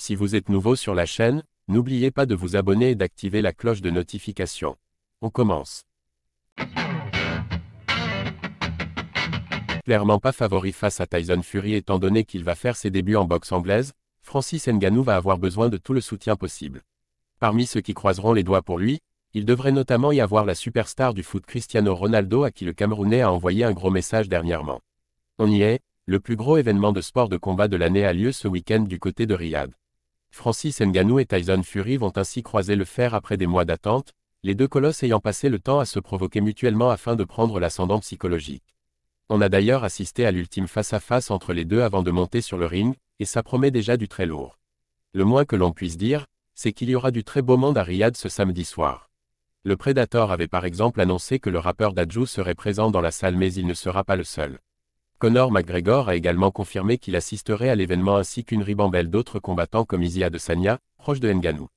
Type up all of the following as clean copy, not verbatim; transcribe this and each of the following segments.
Si vous êtes nouveau sur la chaîne, n'oubliez pas de vous abonner et d'activer la cloche de notification. On commence. Clairement pas favori face à Tyson Fury étant donné qu'il va faire ses débuts en boxe anglaise, Francis Ngannou va avoir besoin de tout le soutien possible. Parmi ceux qui croiseront les doigts pour lui, il devrait notamment y avoir la superstar du foot Cristiano Ronaldo à qui le Camerounais a envoyé un gros message dernièrement. On y est, le plus gros événement de sport de combat de l'année a lieu ce week-end du côté de Riyad. Francis Ngannou et Tyson Fury vont ainsi croiser le fer après des mois d'attente, les deux colosses ayant passé le temps à se provoquer mutuellement afin de prendre l'ascendant psychologique. On a d'ailleurs assisté à l'ultime face-à-face entre les deux avant de monter sur le ring, et ça promet déjà du très lourd. Le moins que l'on puisse dire, c'est qu'il y aura du très beau monde à Riyad ce samedi soir. Le Predator avait par exemple annoncé que le rappeur Dadju serait présent dans la salle mais il ne sera pas le seul. Conor McGregor a également confirmé qu'il assisterait à l'événement ainsi qu'une ribambelle d'autres combattants comme Izzy Adesanya, proche de Ngannou.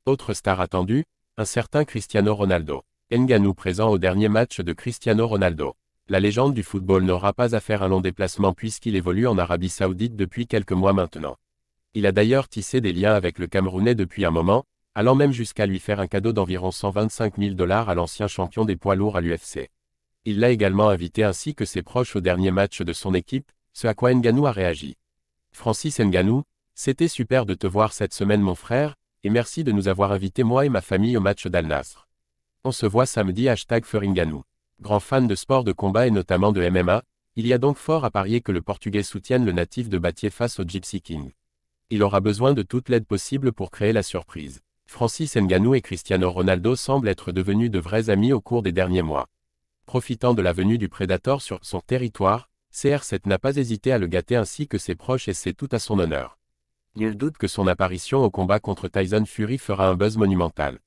Autre star attendue, un certain Cristiano Ronaldo. Ngannou présent au dernier match de Cristiano Ronaldo. La légende du football n'aura pas à faire un long déplacement puisqu'il évolue en Arabie Saoudite depuis quelques mois maintenant. Il a d'ailleurs tissé des liens avec le Camerounais depuis un moment, allant même jusqu'à lui faire un cadeau d'environ 125 000 $ à l'ancien champion des poids lourds à l'UFC. Il l'a également invité ainsi que ses proches au dernier match de son équipe, ce à quoi Ngannou a réagi. Francis Ngannou, c'était super de te voir cette semaine mon frère, et merci de nous avoir invités moi et ma famille au match d'Al Nasr. On se voit samedi #FuryNgannou. Grand fan de sport de combat et notamment de MMA, il y a donc fort à parier que le Portugais soutienne le natif de Battier face au Gypsy King. Il aura besoin de toute l'aide possible pour créer la surprise. Francis Ngannou et Cristiano Ronaldo semblent être devenus de vrais amis au cours des derniers mois. Profitant de la venue du Predator sur son territoire, CR7 n'a pas hésité à le gâter ainsi que ses proches et c'est tout à son honneur. Nul doute que son apparition au combat contre Tyson Fury fera un buzz monumental.